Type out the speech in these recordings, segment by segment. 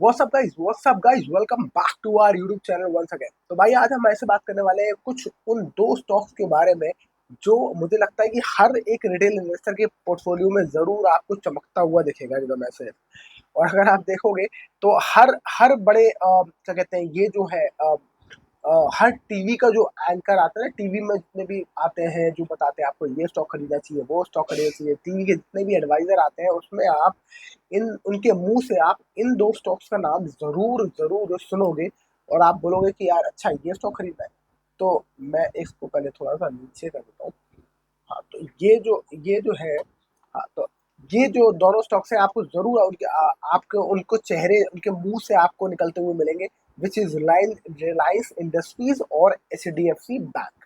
WhatsApp guys, welcome back to our YouTube channel once again. तो भाई आज हम ऐसे बात करने वाले हैं कुछ उन दो स्टॉक्स के बारे में जो मुझे लगता है कि हर एक रिटेल इन्वेस्टर के पोर्टफोलियो में जरूर आपको चमकता हुआ दिखेगा एकदम ऐसे। और अगर आप देखोगे तो हर हर बड़े क्या कहते हैं ये जो है हर टीवी का जो एंकर आता है ना, टीवी में जितने भी आते हैं जो बताते हैं आपको ये स्टॉक खरीदना चाहिए, वो स्टॉक खरीदना चाहिए, टीवी के जितने भी एडवाइजर आते हैं उसमें आप इन उनके मुंह से आप इन दो स्टॉक्स का नाम जरूर जरूर सुनोगे और आप बोलोगे कि यार अच्छा ये स्टॉक खरीदना है। तो मैं इसको पहले थोड़ा सा नीचे कर देता हूँ। हाँ, तो ये जो है, हाँ, तो ये जो दोनों स्टॉक्स हैं आपको ज़रूर उनके आपको उनको चेहरे उनके मुँह से आपको निकलते हुए मिलेंगे, व्हिच इज़ रिलायंस इंडस्ट्रीज़ और एचडीएफसी बैंक।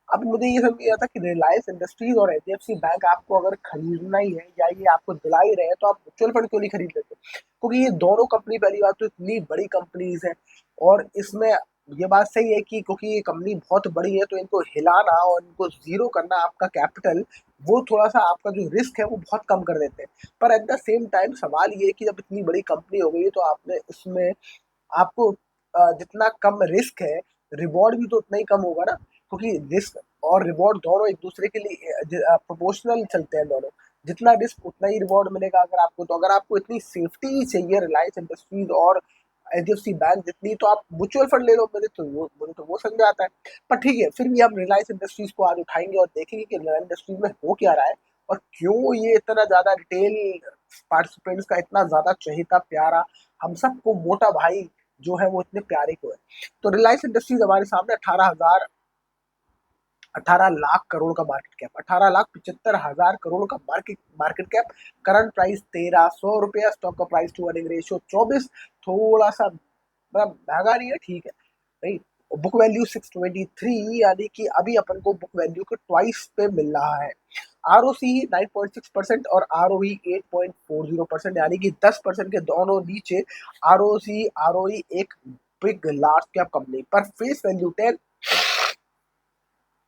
अब मुझे ये समझ नहीं आता कि रिलायंस इंडस्ट्रीज़ और एचडीएफसी बैंक आपको अगर खरीदना ही है या ये आपको दिला ही रहे हैं तो आप म्यूचुअल फंड क्यों नहीं खरीद लेते? क्योंकि ये दोनों कंपनी पहली बात तो इतनी बड़ी कंपनीज़ हैं और इसमें ये बात सही है कि क्योंकि ये कंपनी बहुत बड़ी है तो इनको हिलाना और इनको ज़ीरो करना आपका कैपिटल, वो थोड़ा-सा आपका जो रिस्क है वो बहुत कम कर देते हैं। पर एट द सेम टाइम सवाल ये है कि जब इतनी बड़ी कंपनी हो गई है तो आपने इसमें आपको जितना कम रिस्क है, रिवॉर्ड भी तो उतना ही कम होगा ना, क्योंकि रिस्क और रिवॉर्ड दोनों एक दूसरे के लिए प्रोपोर्शनल चलते हैं दोनों। जितना रिस्क उतना ही रिवॉर्ड मिलेगा अगर आपको, तो अगर आपको इतनी सेफ्टी ही चाहिए रिलायंस इंडस्ट्रीज और एचडीएफसी बैंक जितनी, तो आप म्यूचुअल फंड ले लो। मुझे तो वो समझ में आता है। पर ठीक है, फिर भी हम रिलायंस इंडस्ट्रीज को आज उठाएंगे और देखेंगे कि रिलायंस इंडस्ट्रीज में हो क्या रहा है और क्यों ये इतना ज्यादा रिटेल पार्टिसिपेंट्स का इतना ज्यादा चहेता प्यारा, हम सबको मोटा भाई जो है वो इतने प्यारे को है। तो रिलायंस इंडस्ट्रीज हमारे सामने 18 लाख करोड़ का मार्केट कैप, 18,75,000 करोड़ का market market cap. Current price 1,300 रुपया, स्टॉक का प्राइस टू अर्निंग रेशियो 24। थोड़ा सा मतलब महंगा नहीं है, ठीक है नहीं। बुक वैल्यू 623, यानी कि अभी अपन को बुक वैल्यू के ट्वाइस पे मिल रहा है। आरओसी 9.6% और आरओई 8.40%, यानी कि 10% के दोनों नीचे आरओसी आरओई एक बिग लार्ज कैप कंपनी पर फेस वैल्यू 10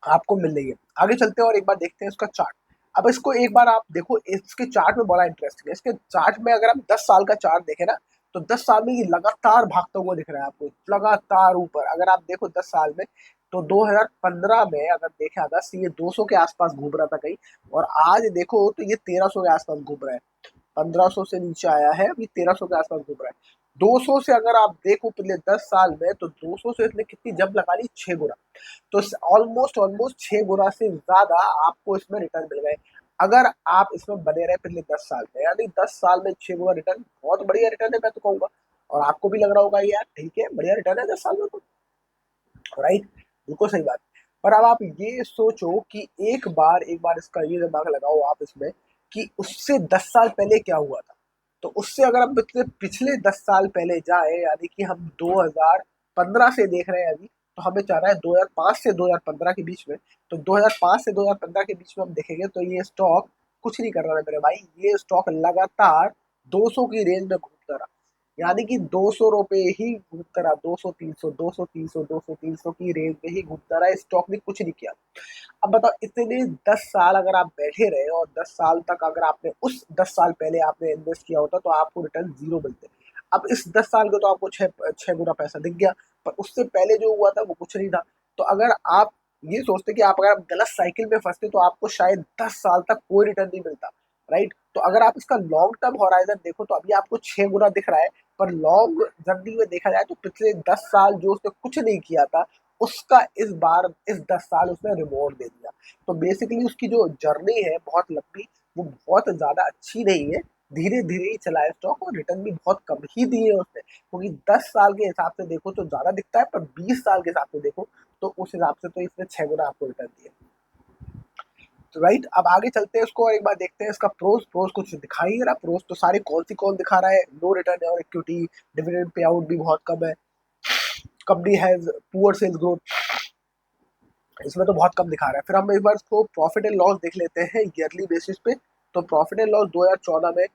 आपको मिल रही है। आगे चलते हैं और एक बार देखते हैं इसका चार्ट। अब इसको एक बार आप देखो, इसके चार्ट में बड़ा इंटरेस्टिंग है। इसके चार्ट में अगर हम 10 साल का चार्ट देखें ना, तो 10 साल में ये लगातार भागता हुआ दिख रहा है आपको, लगातार ऊपर। अगर आप देखो 10 साल में, तो 2015 में अगर देखें अगस्त, ये 200 के आसपास घूम रहा था कहीं, और आज देखो तो ये 1300 के आसपास घूम रहा है। 1500 से नीचे आया है, अभी 1300 के आसपास घूम रहा है। 200 से अगर आप देखो पिछले 10 साल में, तो 200 से इसने कितनी जंप लगा ली, 6 गुना। तो ऑलमोस्ट ऑलमोस्ट 6 गुना से ज्यादा आपको इसमें रिटर्न मिल गए अगर आप इसमें बने रहे पिछले 10 साल में। यानी 10 साल में 6 गुना रिटर्न, बहुत बढ़िया रिटर्न है मैं तो कहूंगा। और आपको भी लग रहा होगा यार ठीक है, बढ़िया रिटर्न है 10 साल में तो, राइट? बिल्कुल सही बात। पर अब आप ये सोचो कि एक बार इसका ये दिमाग लगाओ आप इसमें कि उससे 10 साल पहले क्या हुआ था। तो उससे अगर हम पिछले पिछले 10 साल पहले जाए, यानी कि हम 2015 से देख रहे हैं अभी, तो हमें चाह रहा है 2005 से 2015 के बीच में। तो 2005 से 2015 के बीच में हम देखेंगे तो ये स्टॉक कुछ नहीं कर रहा है मेरे भाई। ये स्टॉक लगातार 200 की रेंज में घूमता रहा, यानी कि 200 रुपए ही घूमता रहा, 200 300 200 300 200 300 की रेंज में ही घूमता रहा। स्टॉक ने कुछ नहीं किया। अब बताओ, इतने 10 साल अगर आप बैठे रहे और 10 साल तक अगर आपने उस 10 साल पहले आपने इन्वेस्ट किया होता तो आपको रिटर्न जीरो मिलते। अब इस 10 साल के तो आपको छह गुना पैसा दिख गया, पर उससे पहले जो हुआ था वो कुछ नहीं था। तो अगर आप ये सोचते कि आप अगर आप गलत साइकिल में फंसते तो आपको शायद 10 साल तक कोई रिटर्न नहीं मिलता, राइट? तो अगर आप इसका लॉन्ग टर्म होराइजन देखो तो अभी आपको 6 गुना दिख रहा है, पर लॉन्ग जर्नी में देखा जाए तो पिछले 10 साल जो उसने कुछ नहीं किया था, उसका इस 10 साल उसने रिवॉर्ड दे दिया। तो बेसिकली उसकी जो जर्नी है बहुत लंबी, वो बहुत ज्यादा अच्छी नहीं है। धीरे धीरे ही चला है स्टॉक और रिटर्न भी बहुत कम ही दिए उसने, क्योंकि 10 साल के हिसाब से देखो तो ज्यादा दिखता है, पर 20 साल के हिसाब से देखो तो उस हिसाब से तो इसने 6 गुना आपको रिटर्न दिए। तो राइट, अब आगे चलते हैं उसको और एक बार देखते हैं इसका प्रोज कुछ दिखाई दे रहा। प्रोज तो सारे कौन दिखा रहा है, लो रिटर्न और इक्विटी, डिविडेंड पे आउट भी बहुत कम है, company has poor sales growth, इसमें तो बहुत कम दिखा रहा है। फिर हम एक बार इसको प्रॉफिट एंड लॉस देख लेते हैं ईयरली बेसिस पे। तो प्रॉफिट एंड लॉस 2014 में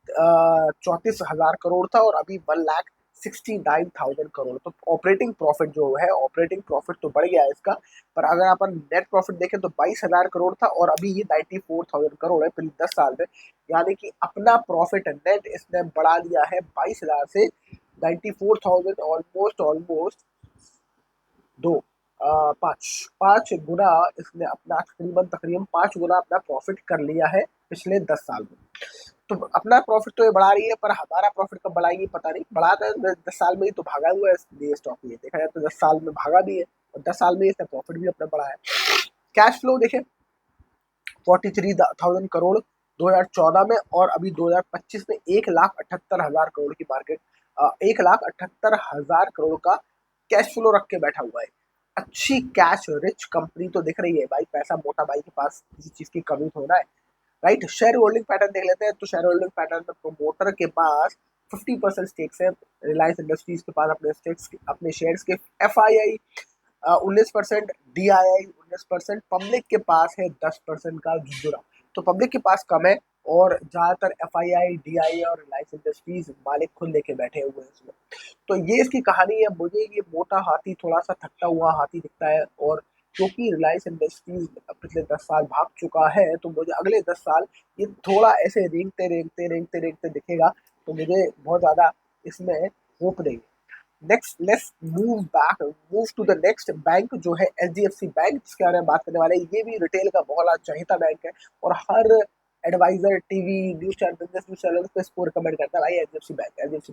34,000 करोड़ था और अभी 1,69,000 करोड़। तो ऑपरेटिंग प्रॉफिट जो है, ऑपरेटिंग प्रॉफिट तो बढ़ गया है इसका। पर अगर अपन नेट प्रॉफिट देखें तो 22,000 करोड़ था और अभी ये 94,000 करोड़ है पिछले 10 साल में। यानी कि अपना प्रॉफिट नेट इसने बढ़ा लिया है 22,000 से 94,000, ऑलमोस्ट ऑलमोस्ट दो पाँच पाँच गुना इसने अपना तकरीबन तकरीबन 5 गुना अपना प्रॉफिट कर लिया है पिछले 10 साल में। तो अपना प्रॉफिट तो ये बढ़ा रही है, पर हमारा प्रॉफिट कब बढ़ाएगी पता नहीं। बढ़ा तो 10 साल में ही तो भागा हुआ है ये स्टॉक, ये देखा जाए तो 10 साल में भागा भी है और 10 साल में इसका प्रॉफिट भी अपना बढ़ा है। कैश फ्लो देखें 43,000 करोड़ 2014 में, और अभी 2025 में 1,78,000 करोड़ की मार्केट, 1,78,000 करोड़ का कैश फ्लो रख के बैठा हुआ है। अच्छी कैश रिच कंपनी तो दिख रही है भाई, पैसा मोटा भाई के पास किसी चीज की कमी थोड़ा है, राइट। शेयर होल्डिंग पैटर्न देख लेते हैं, तो शेयर होल्डिंग पैटर्न में प्रोमोटर के पास 50% स्टेक्स है, रिलायंस इंडस्ट्रीज के पास अपने स्टेक्स अपने शेयर्स के, FII 19%, DII 19%, पब्लिक के पास है 10% का जुड़ा। तो पब्लिक के पास कम है और ज्यादातर FII, DII और रिलायंस इंडस्ट्रीज मालिक खुद लेके बैठे हुए हैं इसमें। तो ये इसकी कहानी है। मुझे ये मोटा हाथी थोड़ा सा थकता हुआ हाथी दिखता है, और क्योंकि रिलायंस इंडस्ट्रीज पिछले 10 साल भाग चुका है, तो मुझे अगले 10 साल ये थोड़ा ऐसे रेंगते रेंगते रेंगते रेंगते दिखेगा। तो मुझे बहुत ज्यादा इसमें होप नहीं है। Next let's move to the next bank, जो है HDFC बैंक, जिसके बारे में बात करने वाले हैं। ये भी रिटेल का बहुत चहेता बैंक है, और हर adviser, TV, news channel, business news channel पे इसको रिकमेंड करता है भाई, H D F C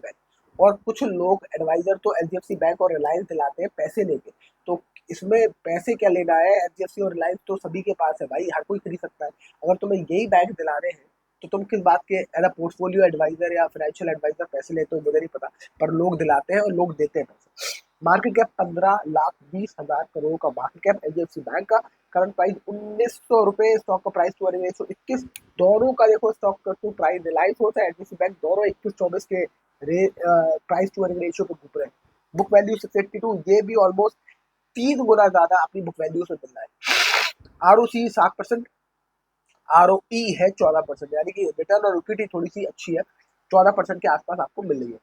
bank. और कुछ लोग एडवाइजर तो HDFC बैंक और रिलायंस दिलाते हैं पैसे लेके। तो इसमें पैसे क्या लेना है, HDFC और रिलायंस तो सभी के पास है भाई, हर कोई खरीद सकता है। अगर तुम्हें यही बैंक दिला रहे हैं तो तुम किस बात के एज पोर्टफोलियो एडवाइजर या फाइनेंशियल एडवाइजर पैसे लेते हो मुझे नहीं पता, पर लोग दिलाते हैं और लोग देते हैं पैसे। मार्केट कैप 15,20,000 करोड़ का मार्केट कैप HDFC बैंक का। करंट प्राइस 1,900 रुपए, स्टॉक का प्राइस टू अर्निंग रेशियो 21। दोनों का देखो स्टॉक टू प्राइस, रिलायंस होता है HDFC बैंक, दोनों 21-24 के प्राइस टू अर्निंग रेशियो पे घूम रहे हैं। बुक वैल्यू 682, ये भी ऑलमोस्ट 3 गुना ज्यादा अपनी बुक वैल्यू से मिल रहा है। ROC 7%, ROE है 14%, यानी कि रिटर्न और इक्विटी थोड़ी सी अच्छी है, 14% के आसपास आपको मिल रही है।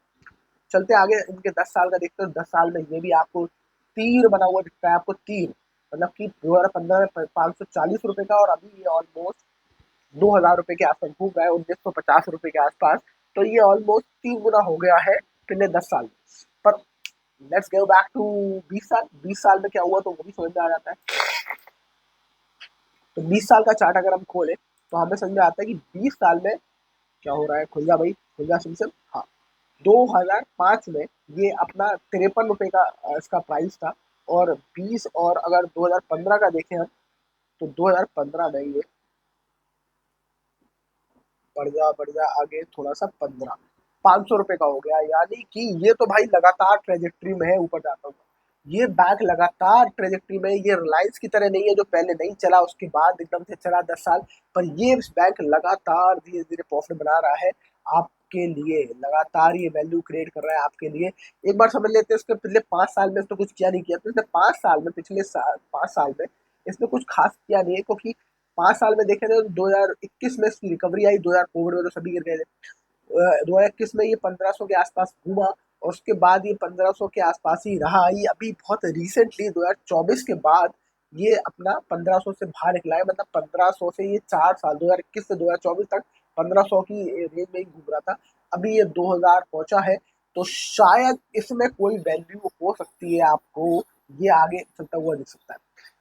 चलते आगे, इनके 10 साल का देखते हो। 10 साल में ये भी आपको तीर बना हुआ दिखता है, आपको तीर मतलब कि 2015 में 540 रुपए का, और अभी ये ऑलमोस्ट 2,000 रुपए के आसपास घूम रहा है, 1,950 रुपए के आसपास। तो ये ऑलमोस्ट 3 गुना हो गया है पिछले 10 साल में। पर लेट्स गो बैक टू 20 साल। 20 साल में क्या हुआ तो वो भी समझ में आ जाता है। तो 20 साल का चार्ट अगर हम खोले तो हमें समझ में आता है कि 20 साल में क्या हो रहा है। खुल जा भाई, खुल जा सिमसिम। हाँ, 2005 में ये अपना 53 रुपए का इसका प्राइस था, और 20, और अगर 2015 का देखें हम, तो 2015 में ये बढ़ जा आगे थोड़ा सा, 500 रुपए का हो गया। यानी कि ये तो भाई लगातार ट्रेजेक्ट्री में है ऊपर जाता हुआ। ये बैंक लगातार ट्रेजेक्ट्री में, ये रिलायंस की तरह नहीं है जो पहले नहीं चला उसके बाद एकदम से चला 10 साल। पर ये बैंक लगातार धीरे धीरे प्रॉफिट बना रहा है आपके लिए, लगातार ये वैल्यू क्रिएट कर रहा है आपके लिए। एक बार समझ लेते हैं इसके पिछले 5 साल में तो कुछ किया नहीं किया, पिछले 5 साल में, पिछले 5 साल में इसने कुछ खास किया नहीं है, क्योंकि 5 साल में देखे तो 2021 में इसकी रिकवरी आई, 2000 कोविड में तो सभी गिर गए थे। 2021 में ये 1500 के आसपास घूमा, और उसके बाद ये 1500 के आसपास ही रहा। ये अभी बहुत रिसेंटली 2024 के बाद ये अपना 1500 से बाहर निकला है, मतलब 1500 से ये 4 साल 2021 से 2024 तक 1500 की रेंज में ही घूम रहा था। अभी ये 2000 पहुंचा है, तो शायद इसमें कोई वैल्यू हो सकती है आपको, ये आगे चलता हुआ दिख सकता है।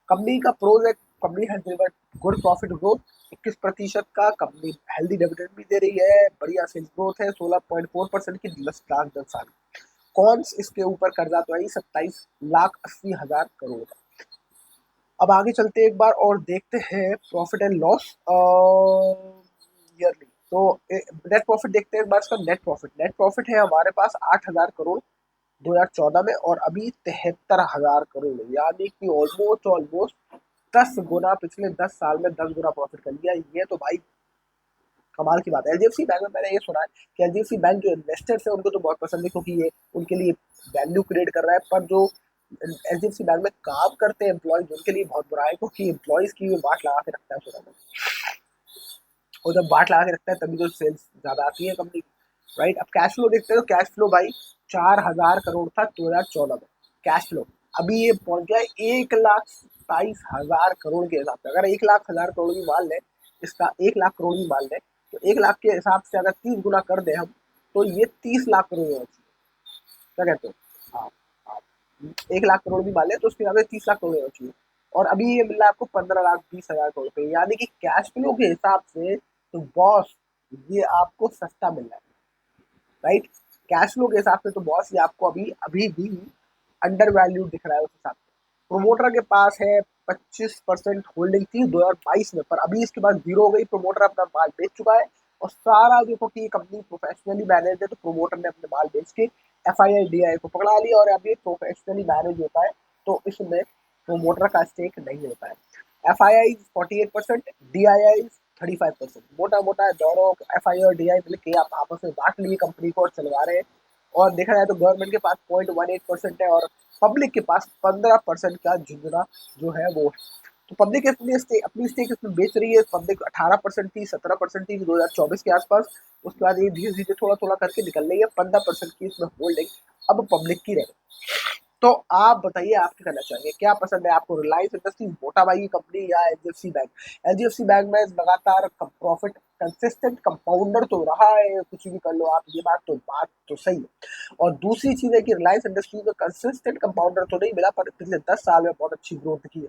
कंपनी का प्रोज है, company has delivered good profit growth 21% का, कंपनी हेल्दी डिविडेंड भी दे रही है, बढ़िया सेल्स ग्रोथ है 16.4% की लास्ट 10 साल। कॉन्स इसके ऊपर कर्जा तो आई 27,80,000 करोड़ का। अब आगे चलते एक बार और देखते हैं प्रॉफिट एंड लॉस ईयरली। तो नेट प्रॉफिट देखते हैं एक बार इसका। नेट प्रॉफिट है हमारे पास 8,000 करोड़ 2014 में, और अभी 73,000 करोड़, यानी कि ऑलमोस्ट ऑलमोस्ट 10 गुना, पिछले 10 साल में 10 गुना प्रॉफिट कर लिया। ये तो भाई कमाल की बात है। HDFC बैंक में मैंने ये सुना है कि HDFC बैंक जो इन्वेस्टर्स है उनको तो बहुत पसंद है, क्योंकि ये उनके लिए वैल्यू क्रिएट कर रहा है। पर जो HDFC बैंक में काम करते हैं एम्प्लॉयज, उनके लिए बहुत बुरा है, क्योंकि एम्प्लॉयज की बाट लगा के रखता है पूरा में। और जब बाट लगा के रखता है तभी तो सेल्स ज्यादा आती है कंपनी की, राइट। अब कैश फ्लो देखते हो। कैश फ्लो भाई 4,000 करोड़ था 2014 में कैश फ्लो, अभी ये पहुंच गया 1,27,000 करोड़ के हिसाब से। अगर 1,00,000 करोड़ भी मान लें, इसका 1,00,000 करोड़ भी मान लें, तो 1 लाख के हिसाब से अगर 30 गुना कर दे हम, तो ये 30 लाख करोड़ हो चुके। क्या कहते हो आप 1 लाख करोड़ भी मान लें तो उसके यहाँ पे 30 लाख करोड़ होना चाहिए, और अभी ये मिल रहा है आपको 15 लाख 20 हजार करोड़ रुपए, यानी कि कैश फ्लो के हिसाब से तो बॉस ये आपको सस्ता मिल रहा है, राइट। कैश फ्लो के हिसाब से तो बॉस ये आपको अभी अभी भी अंडर वैल्यू दिख रहा है उस हिसाब से। प्रोमोटर के पास है 25% होल्डिंग थी 2022 में, पर अभी इसके पास जीरो हो गई, प्रोमोटर अपना माल बेच चुका है, और सारा देखो कि ये कंपनी प्रोफेशनली मैनेज है, तो प्रोमोटर ने अपने माल बेच के FII DI को पकड़ा लिया, और अब ये प्रोफेशनली मैनेज होता है, तो इसमें प्रोमोटर का स्टेक नहीं होता है। FII 48%, DII 35%, मोटा मोटा दोनों FII और DI मिल के आप आपस में बांट लिए कंपनी को और चलवा रहे हैं। और देखा जाए तो गवर्नमेंट के पास 0.18% है, और पब्लिक के पास 15% का झुंझुना जो है वो है। तो पब्लिक अपनी स्टेक इसमें बेच रही है। पब्लिक 18% थी, 17% थी 2024 के आसपास, उसके बाद ये धीरे धीरे थोड़ा थोड़ा करके निकल रही है, 15% की इसमें होल्डिंग अब पब्लिक की रहे। तो आप बताइए आप क्या करना चाहेंगे, क्या पसंद है आपको, रिलायंस इंडस्ट्रीज मोटा भाई की कंपनी या HDFC बैंक? HDFC बैंक में लगातार प्रॉफिट कंसिस्टेंट कंपाउंडर तो रहा है, कुछ भी कर लो आप, ये बात तो सही है। और दूसरी चीज है कि रिलायंस इंडस्ट्रीज में कंसिस्टेंट कंपाउंडर तो नहीं मिला, पर पिछले 10 साल में बहुत अच्छी ग्रोथ की है।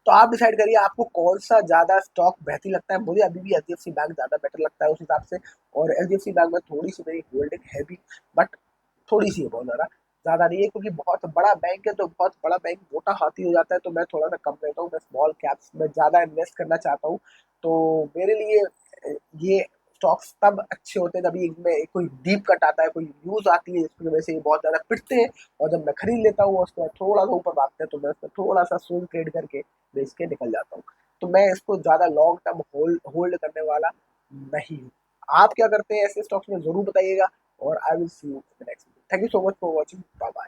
तो आप डिसाइड करिए आपको कौन सा ज्यादा स्टॉक बेहतर लगता है। मुझे अभी भी HDFC बैंक ज्यादा बेटर लगता है उस हिसाब से, और HDFC बैंक में थोड़ी सी मेरी होल्डिंग है भी, बट थोड़ी सी है, बहुत ज़्यादा नहीं है, क्योंकि बहुत बड़ा बैंक है, तो बहुत बड़ा बैंक मोटा हाथी हो जाता है, तो मैं थोड़ा सा कम रहता हूँ, मैं स्मॉल कैप्स में ज़्यादा इन्वेस्ट करना चाहता हूँ। तो मेरे लिए ये स्टॉक्स तब अच्छे होते हैं जब इनमें कोई डीप कट आता है, कोई न्यूज़ आती है जिसकी वजह से ये बहुत ज़्यादा पिटते हैं, और जब मैं खरीद लेता हूँ उसके बाद थोड़ा सा ऊपर भागते हैं, तो मैं उसमें थोड़ा सा स्विंग ट्रेड करके बेच के निकल जाता हूँ। तो मैं इसको ज़्यादा लॉन्ग टर्म होल्ड करने वाला नहीं हूँ। आप क्या करते हैं ऐसे स्टॉक्स में, ज़रूर बताइएगा, और I will see you in the next video. Thank you so much for watching, bye bye.